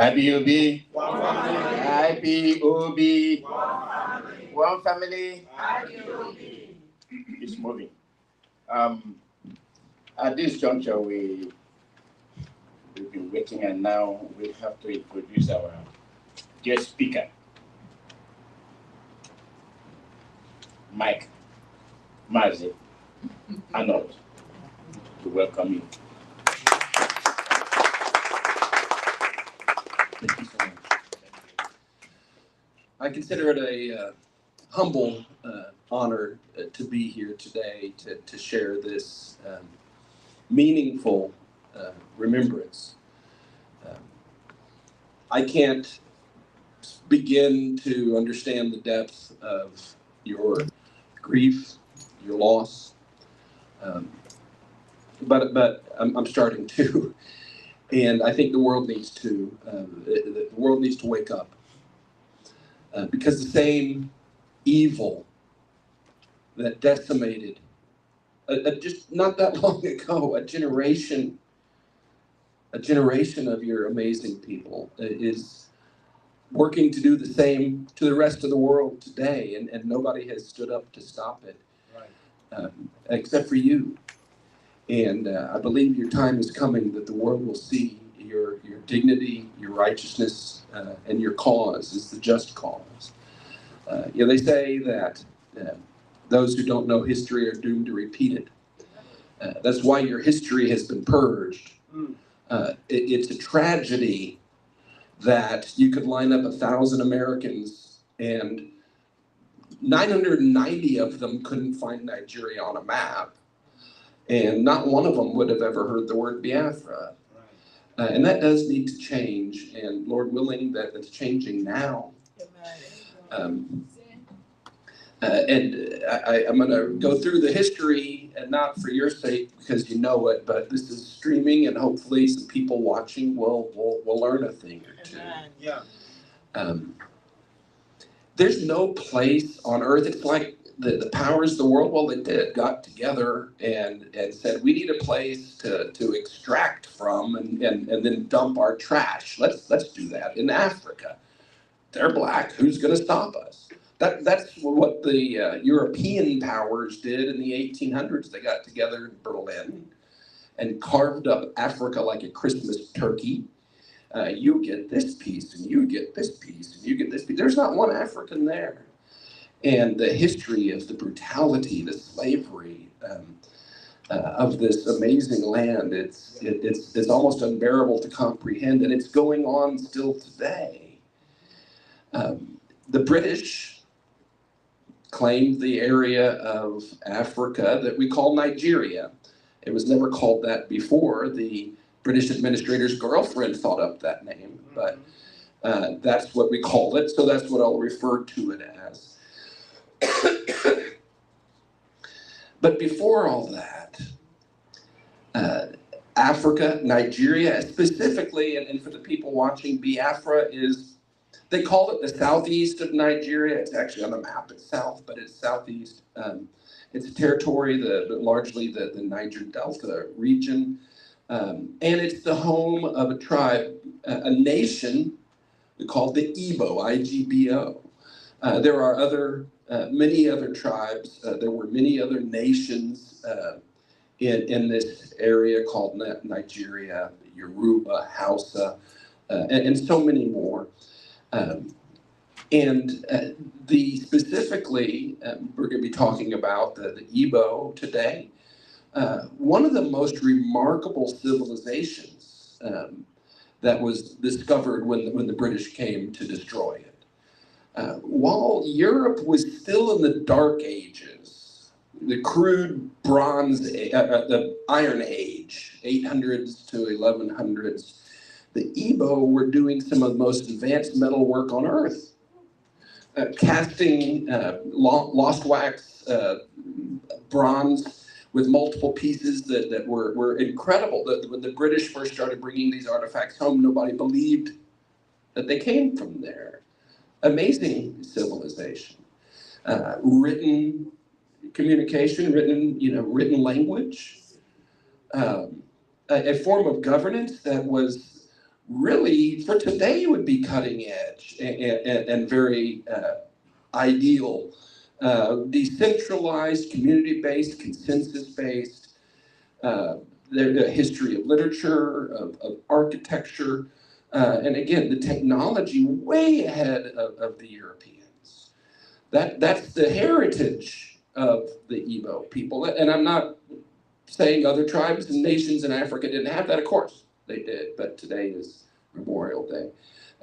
IBOB. One family. IBOB. One family. One family. IBOB. It's moving. At this juncture, we've been waiting, and now we have to introduce our guest speaker, Mike Mazi Arnold, to welcome you. Thank you so much. I consider it a humble honor to be here today to share this meaningful remembrance. I can't begin to understand the depth of your grief, your loss, but I'm starting to. And I think the world needs to. The world needs to wake up because the same evil that decimated just not that long ago a generation of your amazing people is working to do the same to the rest of the world today, and nobody has stood up to stop it, right. Except for you. And I believe your time is coming that the world will see your dignity, your righteousness, and your cause is the just cause. They say that those who don't know history are doomed to repeat it. That's why your history has been purged. It's a tragedy that you could line up 1,000 Americans and 990 of them couldn't find Nigeria on a map. And not one of them would have ever heard the word Biafra. And that does need to change, and Lord willing, that's changing now. I'm going to go through the history, and not for your sake because you know it, but this is streaming, and hopefully some people watching will learn a thing or two. Yeah. There's no place on earth. It's like the powers of the world, well, they got together and said, we need a place to extract from and then dump our trash. Let's do that in Africa. They're black. Who's going to stop us? That's what the European powers did in the 1800s. They got together in Berlin and carved up Africa like a Christmas turkey. You get this piece, and you get this piece, and you get this piece. There's not one African there. And the history of the brutality, the slavery of this amazing land, it's almost unbearable to comprehend, and it's going on still today. The British claimed the area of Africa that we call Nigeria. It was never called that before. The British administrator's girlfriend thought up that name, but that's what we called it, so that's what I'll refer to it as. But before all that, Africa, Nigeria, specifically, and for the people watching, Biafra is, they call it the southeast of Nigeria. It's actually on the map, it's south, but it's southeast. It's a territory, largely the Niger Delta region. And it's the home of a tribe, a nation called the Igbo, I-G-B-O. There are many other tribes. There were many other nations in this area called Nigeria, Yoruba, Hausa, and so many more. Specifically, we're going to be talking about the Igbo today. One of the most remarkable civilizations that was discovered when the British came to destroy it. While Europe was still in the Dark Ages, the crude the Iron Age, 800s to 1100s, the Igbo were doing some of the most advanced metal work on Earth, casting lost wax bronze with multiple pieces that were incredible. When the British first started bringing these artifacts home, nobody believed that they came from there. Amazing civilization. Written communication, written language. A form of governance that was really for today would be cutting edge and very ideal, decentralized, community-based, consensus-based, the history of literature, of architecture, and again, the technology way ahead of the Europeans. That's the heritage of the Igbo people. And I'm not saying other tribes and nations in Africa didn't have that. Of course, they did. But today is Memorial Day,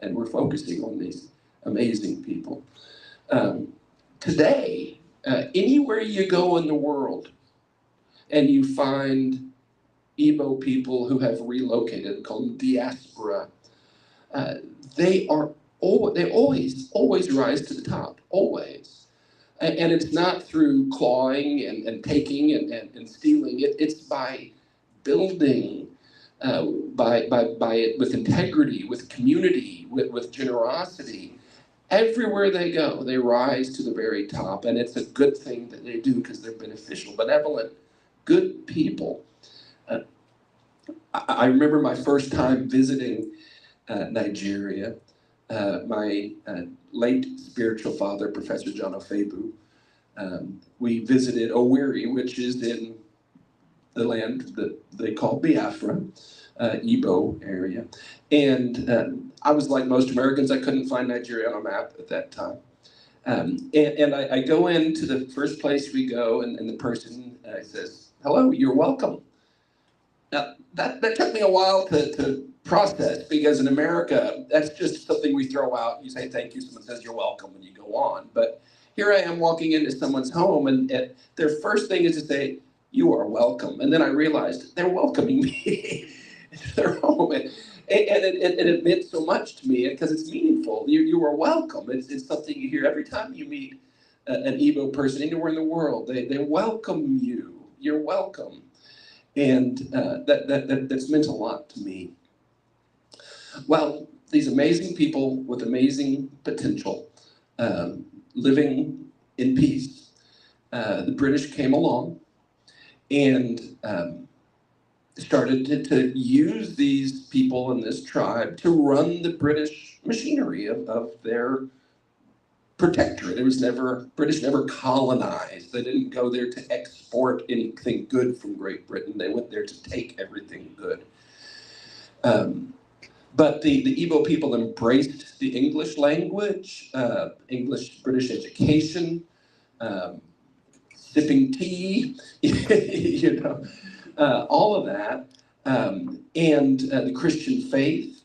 and we're focusing on these amazing people. Today, anywhere you go in the world, and you find Igbo people who have relocated, called them diaspora, they always rise to the top, always. And it's not through clawing and taking and stealing. It's by building, by it with integrity, with community, with generosity. Everywhere they go, they rise to the very top, and it's a good thing that they do because they're beneficial, benevolent, good people. I remember my first time visiting Nigeria. My late spiritual father, Professor John Ofebu, we visited Owerri, which is in the land that they call Biafra, Igbo area. And I was like most Americans, I couldn't find Nigeria on a map at that time. And I go into the first place we go, and the person says, "Hello, you're welcome." Now, that took me a while to process, because in America, that's just something we throw out. You say thank you, someone says you're welcome, and you go on. But here I am walking into someone's home, and their first thing is to say, "You are welcome." And then I realized they're welcoming me into their home. And it meant so much to me because it's meaningful. You are welcome. It's something you hear every time you meet an Igbo person anywhere in the world. They welcome you. You're welcome. And that's meant a lot to me. Well, these amazing people with amazing potential, living in peace, the British came along and started to use these people in this tribe to run the British machinery of their protectorate. It was British never colonized. They didn't go there to export anything good from Great Britain. They went there to take everything good. But the Igbo people embraced the English language, English British education, sipping tea, you know, all of that, and the Christian faith,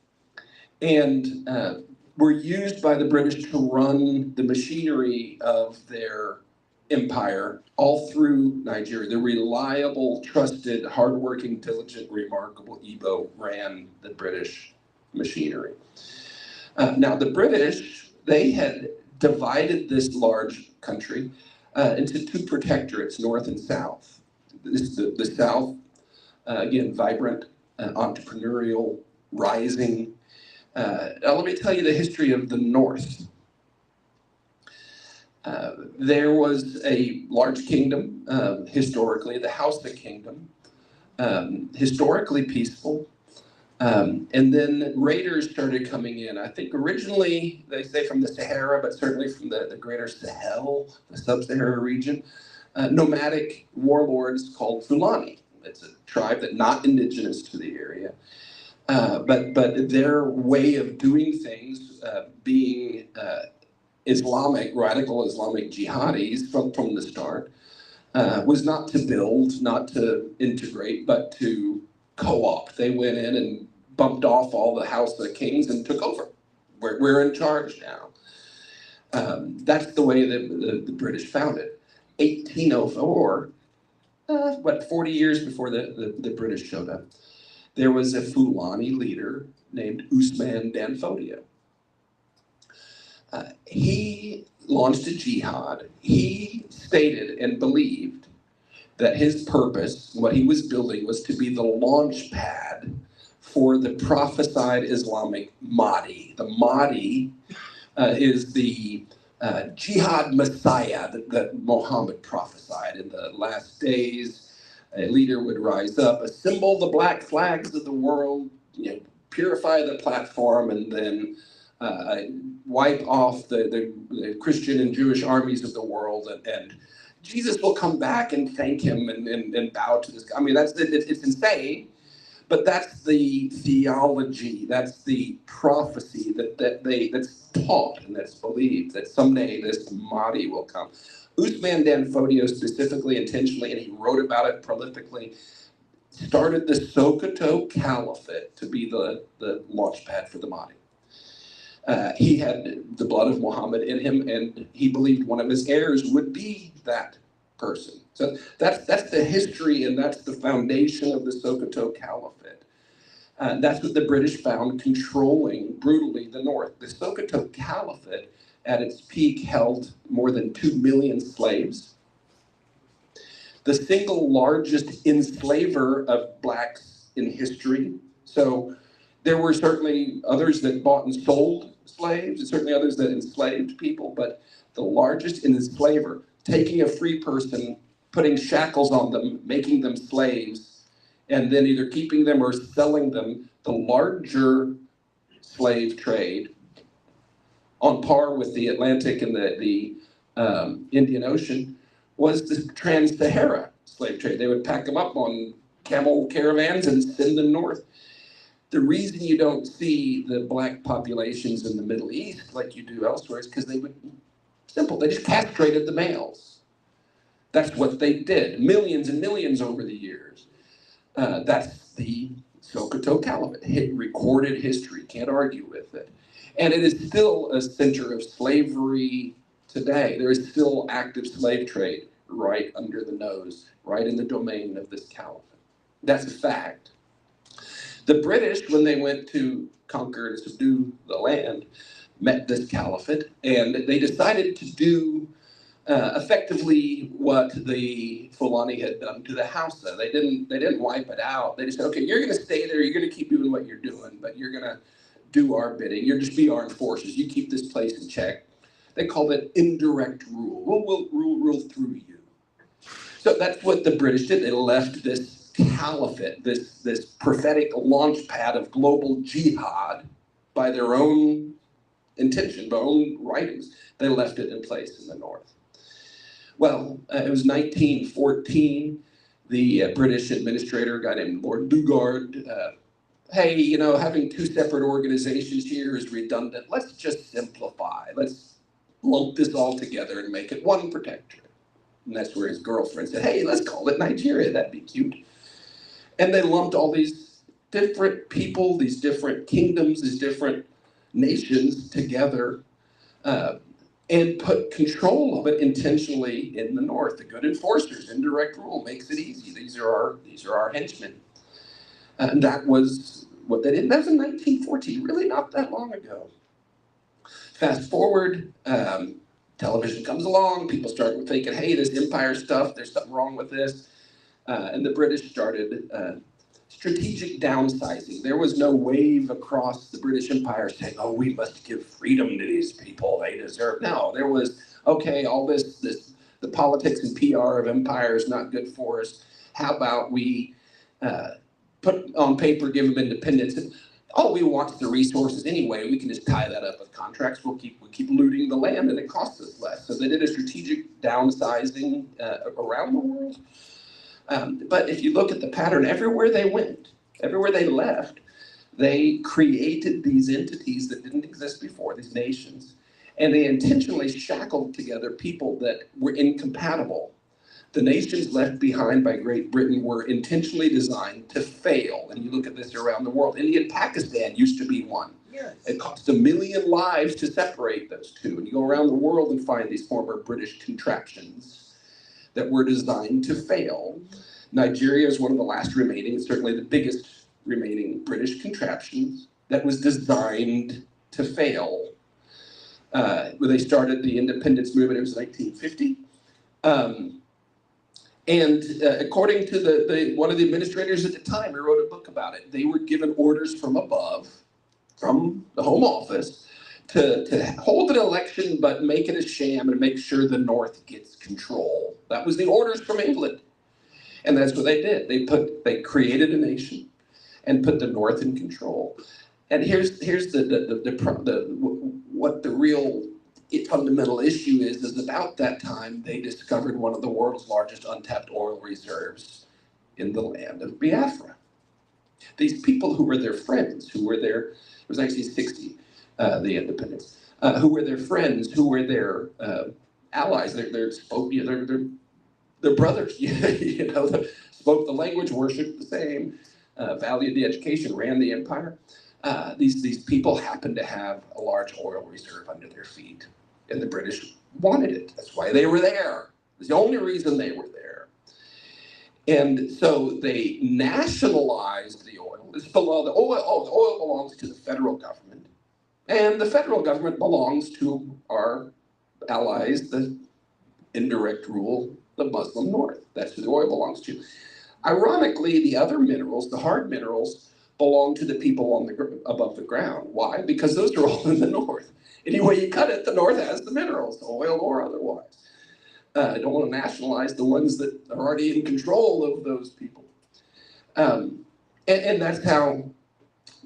and were used by the British to run the machinery of their empire all through Nigeria. The reliable, trusted, hardworking, diligent, remarkable Igbo ran the British machinery. Now, the British, they had divided this large country into two protectorates, north and south. The south, again, vibrant, entrepreneurial, rising. Now let me tell you the history of the north. There was a large kingdom, historically, the Hausa kingdom, historically peaceful. And then raiders started coming in. I think originally, they say from the Sahara, but certainly from the greater Sahel, the sub-Sahara region, nomadic warlords called Fulani. It's a tribe that's not indigenous to the area. But their way of doing things, being Islamic, radical Islamic jihadis from the start, was not to build, not to integrate, but to co-opt. They went in and bumped off all the Hausa kings and took over. We're in charge now. That's the way the British found it. 1804, 40 years before the British showed up, there was a Fulani leader named Usman Danfodio. He launched a jihad. He stated and believed that his purpose, what he was building, was to be the launch pad for the prophesied Islamic Mahdi. The Mahdi is the jihad messiah that Muhammad prophesied. In the last days, a leader would rise up, assemble the black flags of the world, purify the platform and then wipe off the Christian and Jewish armies of the world, and Jesus will come back and thank him and bow to this. I mean, it's insane, but that's the theology, that's the prophecy that's taught and that's believed, that someday this Mahdi will come. Usman Dan Fodio specifically, intentionally, and he wrote about it prolifically, started the Sokoto Caliphate to be the launch pad for the Mahdi. He had the blood of Muhammad in him, and he believed one of his heirs would be that person. So that's the history, and that's the foundation of the Sokoto Caliphate. That's what the British found controlling brutally the North. The Sokoto Caliphate, at its peak, held more than 2 million slaves. The single largest enslaver of blacks in history. So there were certainly others that bought and sold slaves, and certainly others that enslaved people, but the largest enslaver, taking a free person, putting shackles on them, making them slaves, and then either keeping them or selling them, the larger slave trade, on par with the Atlantic and the Indian Ocean, was the Trans-Sahara slave trade. They would pack them up on camel caravans and send them north. The reason you don't see the black populations in the Middle East like you do elsewhere is because they just castrated the males. That's what they did, millions and millions over the years. That's the Sokoto Caliphate, recorded history, can't argue with it. And it is still a center of slavery today. There is still active slave trade right under the nose, right in the domain of this caliphate. That's a fact. The British, when they went to conquer and subdue the land, met this caliphate, and they decided to do effectively what the Fulani had done to the Hausa. They didn't wipe it out. They just said, okay, you're going to stay there. You're going to keep doing what you're doing, but you're going to do our bidding. You're just be armed forces. You keep this place in check. They called it indirect rule. We'll rule through you. So that's what the British did. They left this caliphate, this prophetic launch pad of global jihad by their own intention, by own writings. They left it in place in the north. Well, it was 1914. The British administrator, a guy named Lord Dugard, hey, having two separate organizations here is redundant. Let's just simplify. Let's lump this all together and make it one protectorate. And that's where his girlfriend said, hey, let's call it Nigeria. That'd be cute. And they lumped all these different people, these different kingdoms, these different nations together, and put control of it intentionally in the north. The good enforcers, indirect rule, makes it easy. These are our henchmen. And that was what they did. That was in 1914, really not that long ago. Fast forward, television comes along, people start thinking, hey, this empire stuff, there's something wrong with this. And the British started strategic downsizing. There was no wave across the British Empire saying, oh, we must give freedom to these people, they deserve. No, there was, okay, all this the politics and PR of empire is not good for us. How about we put on paper, give them independence? And all we want is the resources anyway. We can just tie that up with contracts. We'll keep looting the land, and it costs us less. So they did a strategic downsizing around the world. But if you look at the pattern, everywhere they went, everywhere they left, they created these entities that didn't exist before, these nations, and they intentionally shackled together people that were incompatible. The nations left behind by Great Britain were intentionally designed to fail. And you look at this around the world. India and Pakistan used to be one. Yes. It cost 1 million lives to separate those two. And you go around the world and find these former British contraptions that were designed to fail. Nigeria is one of the last remaining, certainly the biggest remaining British contraptions that was designed to fail. When they started the independence movement, it was 1950. And according to one of the administrators at the time, who wrote a book about it, they were given orders from above, from the Home Office, to hold an election but make it a sham and make sure the North gets control. That was the orders from England. And that's what they did. They created a nation and put the North in control. And here's what the real fundamental issue is about that time they discovered one of the world's largest untapped oil reserves in the land of Biafra. These people who were their friends, who were their, it was 1960, the independence, who were their friends, who were their allies, their brothers, you know, spoke the language, worshipped the same, valued the education, ran the empire. These people happened to have a large oil reserve under their feet, and the British wanted it. That's why they were there. It's the only reason they were there. And so they nationalized the oil. It's below the oil belongs to the federal government, and the federal government belongs to our allies, the indirect rule, the Muslim North. That's who the oil belongs to. Ironically, the other minerals, the hard minerals, belong to the people on above the ground. Why? Because those are all in the North. Any way you cut it, the North has the minerals, oil or otherwise. I don't want to nationalize the ones that are already in control of those people. And that's how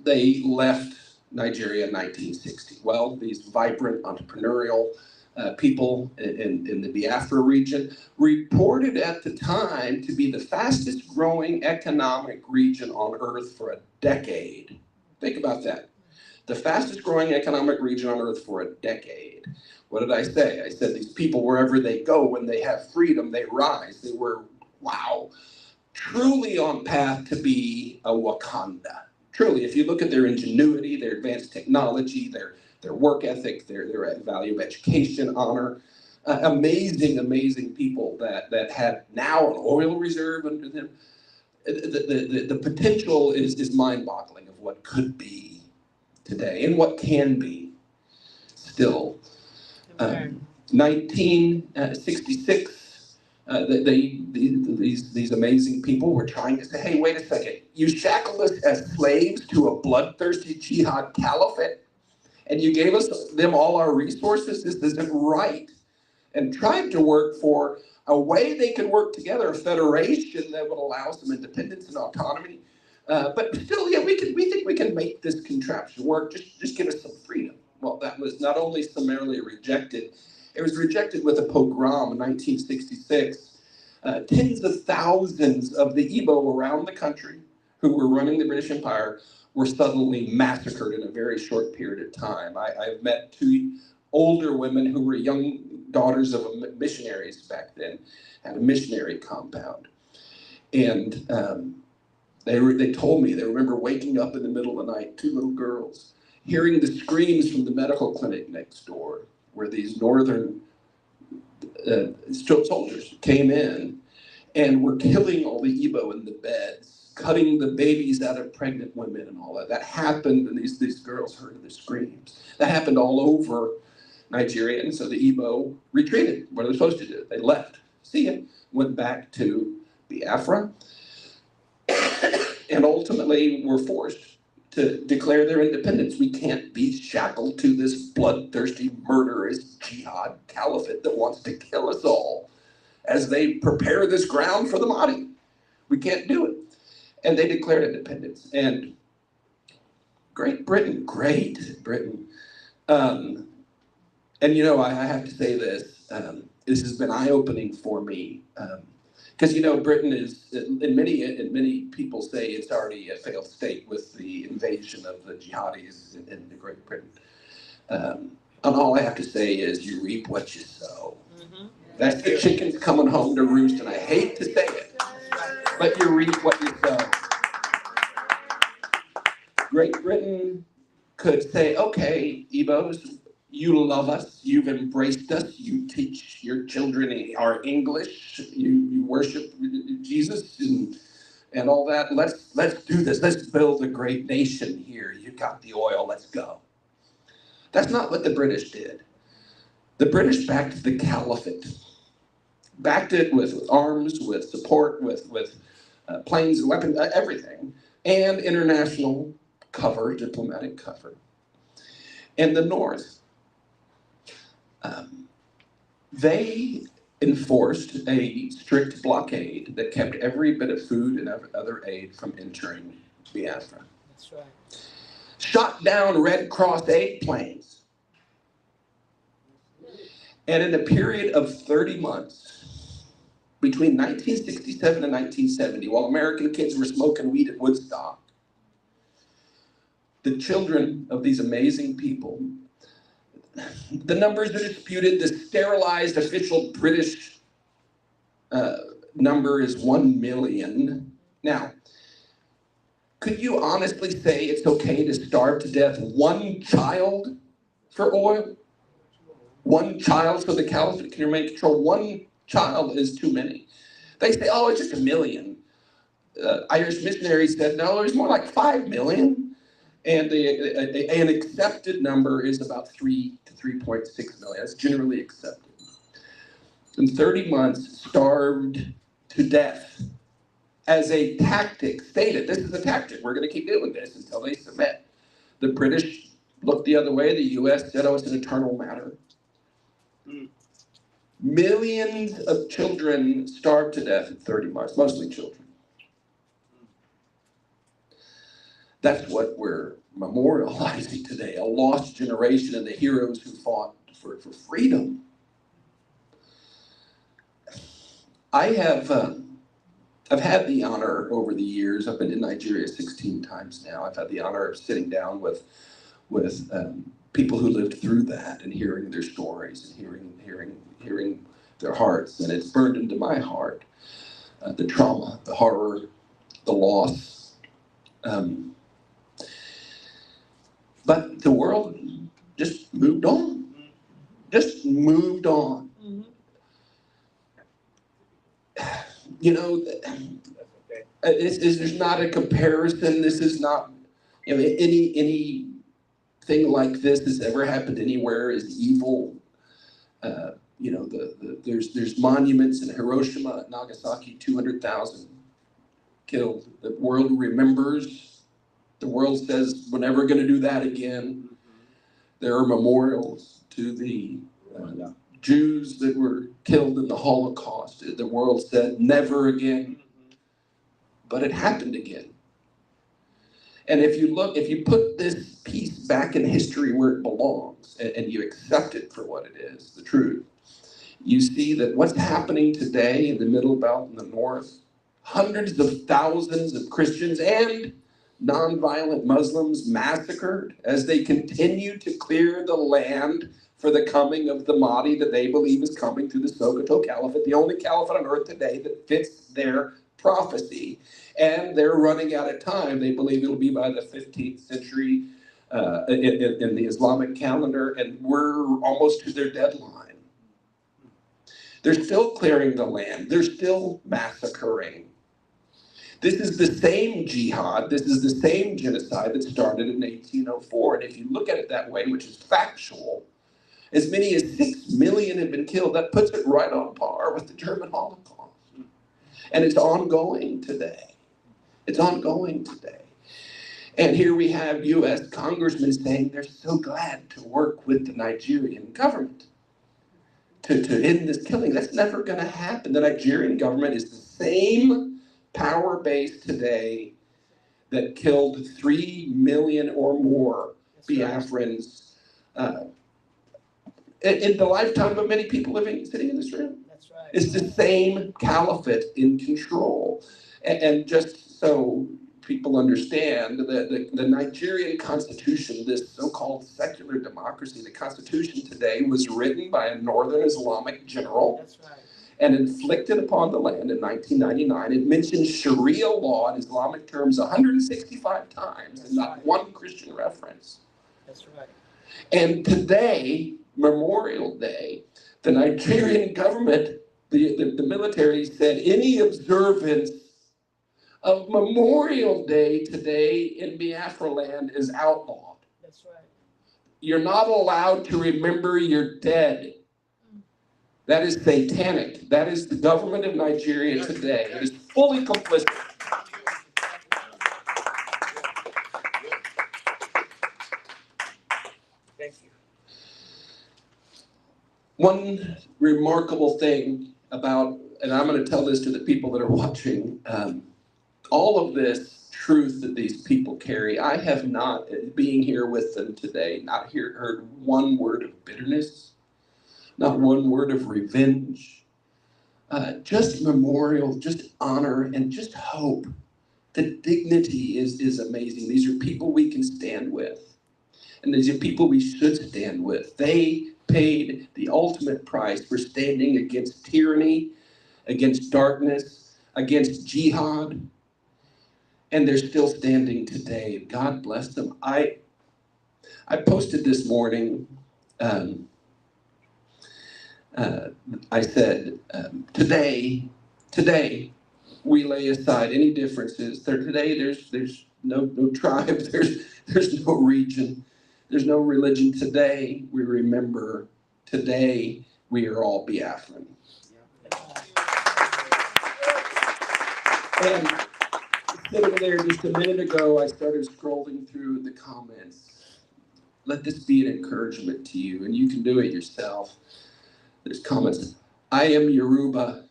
they left Nigeria in 1960. Well, these vibrant entrepreneurial people in the Biafra region reported at the time to be the fastest growing economic region on earth for a decade. Think about that. The fastest growing economic region on earth for a decade. What did I say? I said these people, wherever they go, when they have freedom, they rise. They were, wow, truly on path to be a Wakanda. Truly, if you look at their ingenuity, their advanced technology, their work ethic, their value of education, honor, amazing people that have now an oil reserve under them. The potential is mind-boggling of what could be today and what can be still. 1966, these amazing people were trying to say, hey, wait a second, you shackled us as slaves to a bloodthirsty jihad caliphate, and you gave them all our resources? This isn't right. And tried to work for a way they could work together, a federation that would allow some independence and autonomy. But still, yeah, we think we can make this contraption work. Just give us some freedom. Well, that was not only summarily rejected, it was rejected with a pogrom in 1966. Tens of thousands of the Igbo around the country who were running the British Empire were suddenly massacred in a very short period of time. I've met two older women who were young daughters of missionaries back then, had a missionary compound. And they told me they remember waking up in the middle of the night, two little girls, hearing the screams from the medical clinic next door, where these northern soldiers came in and were killing all the Igbo in the beds, cutting the babies out of pregnant women and all that. That happened, and these girls heard the screams. That happened all over Nigeria, and so the Igbo retreated. What are they supposed to do? They left. See ya. Went back to Biafra, and ultimately were forced to declare their independence. We can't be shackled to this bloodthirsty, murderous jihad caliphate that wants to kill us all as they prepare this ground for the Mahdi. We can't do it. And they declared independence. And Great Britain, and you know, I have to say this, this has been eye-opening for me. Because you know, Britain is, and many people say it's already a failed state with the invasion of the jihadis in Great Britain. And all I have to say is you reap what you sow. That's the chickens coming home to roost, and I hate to say it, but you reap what you sow. Great Britain could say, okay, Igbos, you love us, you've embraced us, you teach your children our English, you worship Jesus and all that. Let's do this. Let's build a great nation here. You got the oil, let's go. That's not what the British did. The British backed the caliphate. Backed it with arms, with support, with planes and weapons, everything, and international cover, diplomatic cover. And the North, they enforced a strict blockade that kept every bit of food and other aid from entering Biafra. That's right. shot down Red Cross aid planes. And in a period of 30 months, between 1967 and 1970, while American kids were smoking weed at Woodstock, the children of these amazing people, the numbers are disputed. The sterilized official British number is 1 million. Now, could you honestly say it's okay to starve to death one child for oil? One child so the caliphate can remain in control. One child is too many. They say, oh, it's just 1 million. Irish missionaries said, no, there's more like 5 million. And an accepted number is about 3 to 3.6 million. That's generally accepted. In 30 months, starved to death as a tactic, stated, this is a tactic, we're going to keep doing this until they submit. The British looked the other way, the US said, oh, it's an eternal matter. Millions of children starved to death in 30 months, mostly children. That's what we're memorializing today, a lost generation of the heroes who fought for freedom. I've had the honor over the years, I've been to Nigeria 16 times now, I've had the honor of sitting down with people who lived through that and hearing their stories and hearing their hearts, and it's burned into my heart. The trauma, the horror, the loss. But the world just moved on. Just moved on. You know, there's not a comparison. This is not, you know, anything like this has ever happened anywhere is evil. You know, there's monuments in Hiroshima, Nagasaki, 200,000 killed. The world remembers. The world says we're never going to do that again. There are memorials to the Jews that were killed in the Holocaust. The world said never again. But it happened again. And if you put this piece back in history where it belongs, and you accept it for what it is, the truth, you see that what's happening today in the Middle Belt and the North, hundreds of thousands of Christians and nonviolent Muslims massacred as they continue to clear the land for the coming of the Mahdi that they believe is coming through the Sokoto Caliphate, the only caliphate on earth today that fits their prophecy. And they're running out of time. They believe it'll be by the 15th century in the Islamic calendar, and we're almost to their deadline. They're still clearing the land. They're still massacring. This is the same jihad, this is the same genocide that started in 1804. And if you look at it that way, which is factual, as many as 6 million have been killed. That puts it right on par with the German Holocaust. And it's ongoing today. It's ongoing today. And here we have U.S. congressmen saying they're so glad to work with the Nigerian government to end this killing. That's never going to happen. The Nigerian government is the same power base today that killed 3 million or more Biafrans in the lifetime of many people sitting in this room. That's right. It's the same caliphate in control. And just so people understand, the Nigerian constitution, this so-called secular democracy, the constitution today was written by a northern Islamic general. That's right. And inflicted upon the land in 1999. It mentions Sharia law in Islamic terms 165 times and not one Christian reference. That's right. And today, Memorial Day, the Nigerian government, the military said any observance of Memorial Day today in Biafra land is outlawed. That's right. You're not allowed to remember your dead. That is satanic. That is the government of Nigeria today. It is fully complicit. Thank you. One remarkable thing about, and I'm going to tell this to the people that are watching, all of this truth that these people carry. I have not, being here with them today, not heard one word of bitterness, not one word of revenge, just memorial, just honor, and just hope. The dignity is amazing. These are people we can stand with, and these are people we should stand with. They paid the ultimate price for standing against tyranny, against darkness, against jihad, and they're still standing today. God bless them. I posted this morning, I said, today, we lay aside any differences. Today, there's no tribe, there's no region, there's no religion. Today, we remember. Today, we are all Biafran. And sitting there just a minute ago, I started scrolling through the comments. Let this be an encouragement to you, and you can do it yourself. There's comments. I am Yoruba.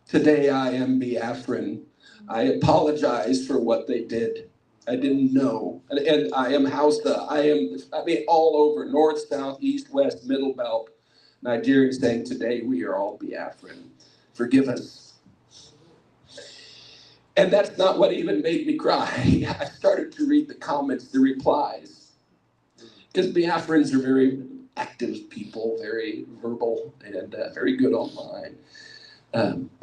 Today I am Biafran. I apologize for what they did. I didn't know. And I am Hausa. All over, north, south, east, west, middle belt. Nigerians saying, today we are all Biafran. Forgive us. And that's not what even made me cry. I started to read the comments, the replies. Because Biafrans are very active people, very verbal, and very good online.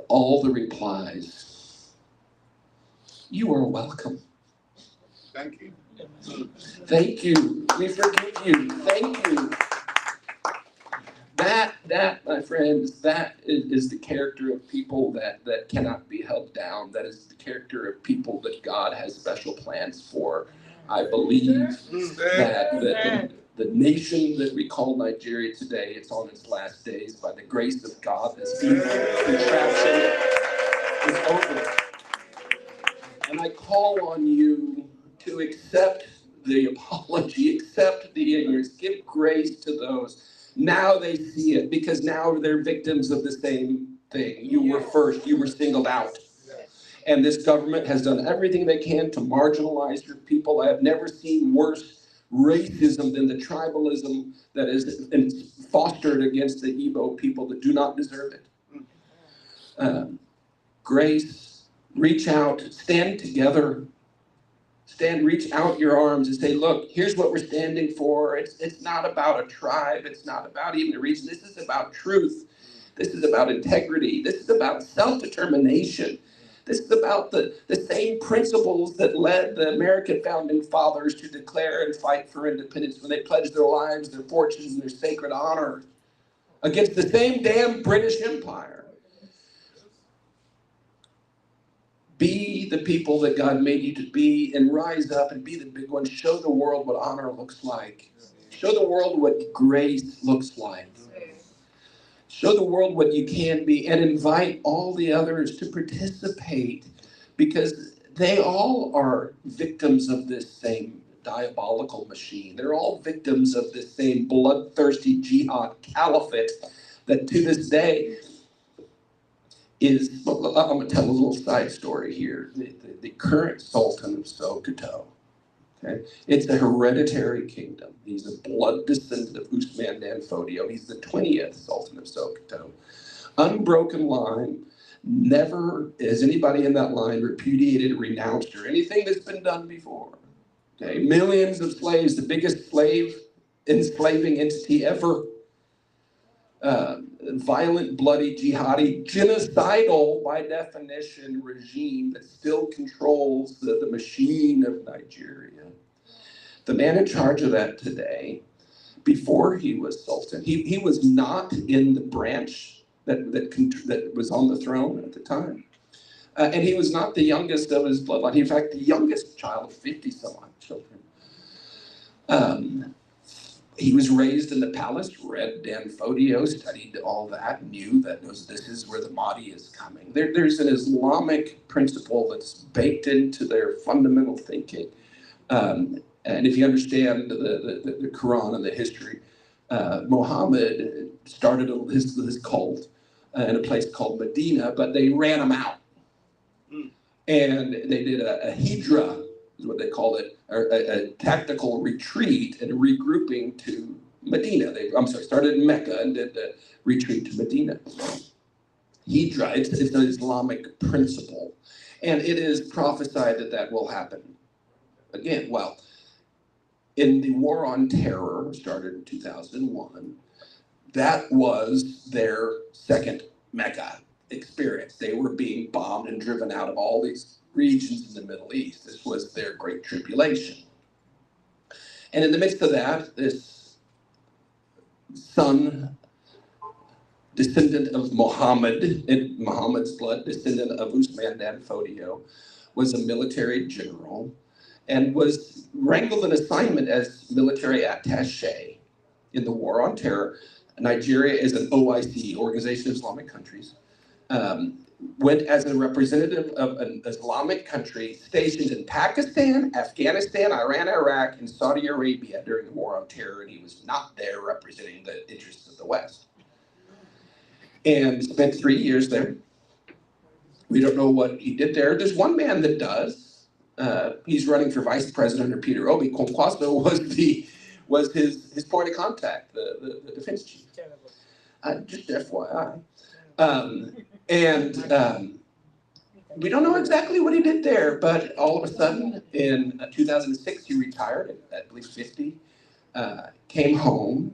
All the replies. You are welcome. Thank you. Thank you. We forgive you. Thank you. That, my friends, that is the character of people that cannot be held down. That is the character of people that God has special plans for. I believe that the nation that we call Nigeria today, it's on its last days. By the grace of God, this evil contraption is over. And I call on you to accept the apology, accept the ignorance, give grace to those. Now they see it, because now they're victims of the same thing. You were first, you were singled out. And this government has done everything they can to marginalize your people. I have never seen worse racism than the tribalism that is fostered against the Igbo people that do not deserve it. Grace, reach out, stand together. Reach out your arms and say, look, here's what we're standing for. It's not about a tribe. It's not about even a region. This is about truth. This is about integrity. This is about self-determination. This is about the same principles that led the American founding fathers to declare and fight for independence when they pledged their lives, their fortunes, and their sacred honor against the same damn British Empire. Be the people that God made you to be, and rise up and be the big one. Show the world what honor looks like. Show the world what grace looks like. Show the world what you can be, and invite all the others to participate, because they all are victims of this same diabolical machine. They're all victims of this same bloodthirsty jihad caliphate that to this day is, I'm going to tell a little side story here. The current Sultan of Sokoto, okay? It's a hereditary kingdom. He's a blood descendant of Usman Dan Fodio. He's the 20th Sultan of Sokoto. Unbroken line. Never has anybody in that line repudiated, renounced, or anything that's been done before. Okay? Millions of slaves, the biggest enslaving entity ever. Violent, bloody, jihadi, genocidal, by definition, regime that still controls the machine of Nigeria. The man in charge of that today, before he was Sultan, he was not in the branch that was on the throne at the time. And he was not the youngest of his bloodline. In fact, the youngest child of 50-some-odd children. He was raised in the palace, read Dan Fodio, studied all that, knew that this is where the Mahdi is coming. There's an Islamic principle that's baked into their fundamental thinking. And if you understand the Quran and the history, Muhammad started his cult in a place called Medina, but they ran him out. And they did a hijra, is what they called it, or a tactical retreat and a regrouping to Medina. Started in Mecca and did a retreat to Medina. Hijra, it's an Islamic principle. And it is prophesied that that will happen again. Well, in the War on Terror, started in 2001, that was their second Mecca experience. They were being bombed and driven out of all these regions in the Middle East. This was their great tribulation. And in the midst of that, this son, descendant of Muhammad, in Muhammad's blood, descendant of Usman dan Fodio, was a military general and was wrangled an assignment as military attaché in the War on Terror. Nigeria is an OIC, Organization of Islamic Countries. Went as a representative of an Islamic country stationed in Pakistan, Afghanistan, Iran, Iraq, and Saudi Arabia during the War on Terror, and he was not there representing the interests of the West. And spent 3 years there. We don't know what he did there. There's one man that does. He's running for vice president under Peter Obi. Kwankwaso was his point of contact, the defense chief. Just FYI. We don't know exactly what he did there, but all of a sudden in 2006 he retired at I believe 50, came home,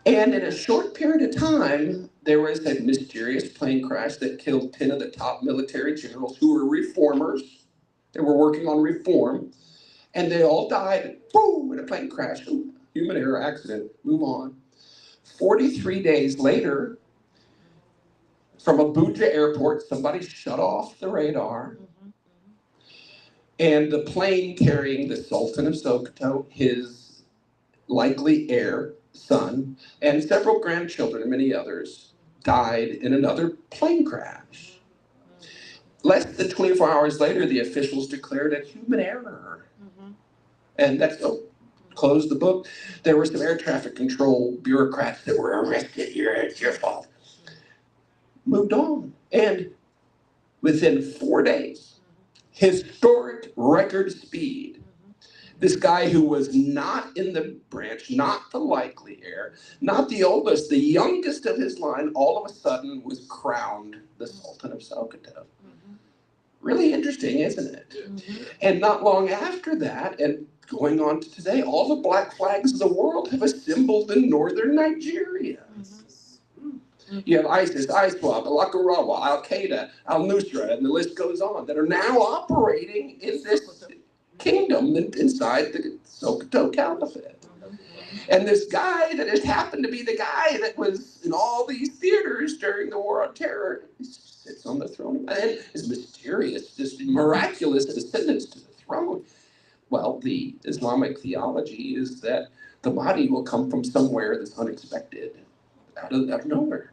and in a short period of time there was a mysterious plane crash that killed 10 of the top military generals who were reformers. They were working on reform, and they all died, boom, in a plane crash, human error, accident, move on. 43 days later, from Abuja airport, somebody shut off the radar, and the plane carrying the Sultan of Sokoto, his likely heir, son, and several grandchildren and many others died in another plane crash. Less than 24 hours later, the officials declared a human error. And that's closed the book. There were some air traffic control bureaucrats that were arrested. It's your fault. Moved on. And within 4 days, historic record speed, this guy who was not in the branch, not the likely heir, not the oldest, the youngest of his line, all of a sudden was crowned the Sultan of Sokoto. Really interesting, isn't it? And not long after that, and going on to today, all the black flags of the world have assembled in northern Nigeria. You have ISIS, ISWAP, Al-Aqarawa, Al-Qaeda, Al-Nusra, and the list goes on, that are now operating in this kingdom inside the Sokoto Caliphate. And this guy that has happened to be the guy that was in all these theaters during the War on Terror sits on the throne and is mysterious, just miraculous ascendance to the throne. Well, the Islamic theology is that the Mahdi will come from somewhere that's unexpected, out of nowhere.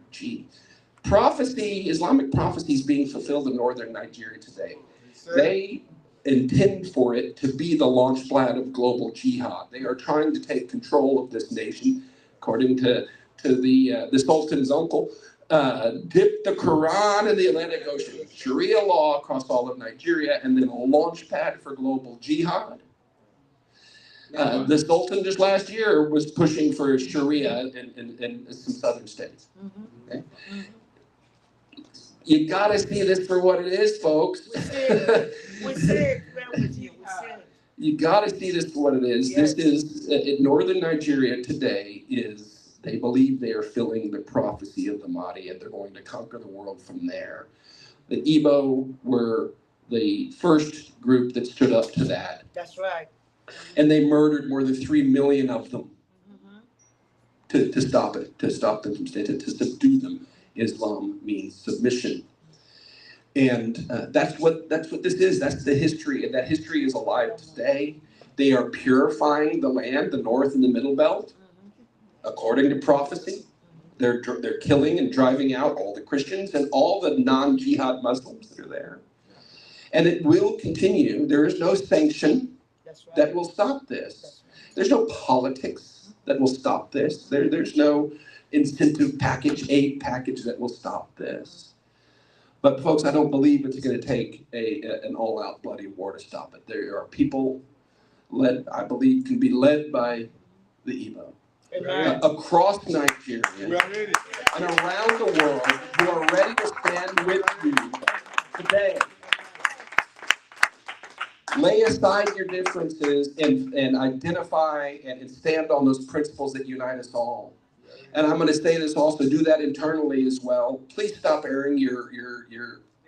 Prophecy, Islamic prophecy is being fulfilled in northern Nigeria today. They intend for it to be the launch pad of global jihad. They are trying to take control of this nation, according to the Sultan's uncle. Dip the Quran in the Atlantic Ocean, Sharia law across all of Nigeria, and then a launch pad for global jihad. The Sultan just last year was pushing for Sharia in some southern states. Okay? You gotta see this for what it is, folks. You gotta see this for what it is. Yes. This is, in northern Nigeria today, they believe they are filling the prophecy of the Mahdi, and they're going to conquer the world from there. The Igbo were the first group that stood up to that. That's right. And they murdered more than 3 million of them to stop it, to stop them from staying, to subdue them. Islam means submission. And that's what this is. That's the history, and that history is alive today. They are purifying the land, the north and the middle belt, according to prophecy. They're killing and driving out all the Christians and all the non-jihad Muslims that are there. And it will continue. There is no sanction that will stop this. There's no politics that will stop this. There's no incentive package, aid package that will stop this. But folks, I don't believe it's going to take an all-out bloody war to stop it. There are people led, I believe, can be led by the Igbo across Nigeria and around the world who are ready to stand with you today. Lay aside your differences and identify and stand on those principles that unite us all. And I'm going to say this also, do that internally as well. Please stop airing your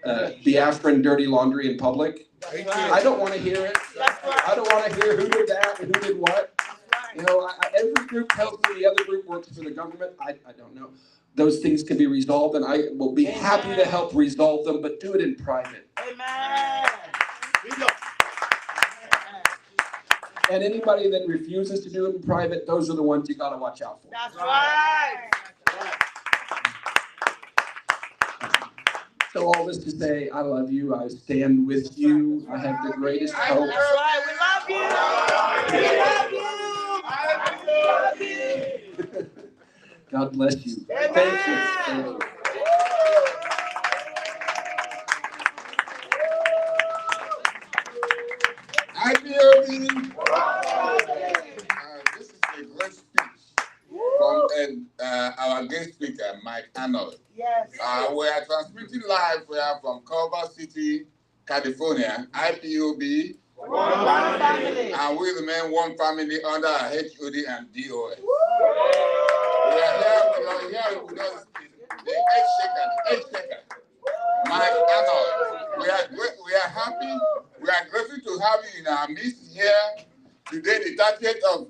Biafran dirty laundry in public. I don't want to hear it. I don't want to hear who did that and who did what. You know, every group tells me the other group works for the government. I don't know. Those things can be resolved, and I will be happy to help resolve them, but do it in private. Amen. And anybody that refuses to do it in private, those are the ones you got to watch out for. That's right. So all this to say, I love you. I stand with you. I have the greatest hope. That's right. We love you. We love you. We love you. God bless you. Amen. Thank you. Thank you. IPOB. This is a great speech from our guest speaker, Mike Arnold. Yes. We are transmitting live. We are from Culver City, California. IPOB. One family. And we remain one family under HOD and DOS. We are here with us, the exchequer, Mike Arnold. We are happy. We are grateful to have you in our midst here today, the 30th of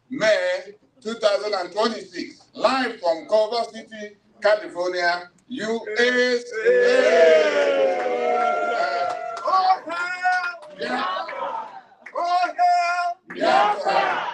May, 2026, live from Culver City, California, USA. Oh, hell! Yeah! Oh, hell! Yeah!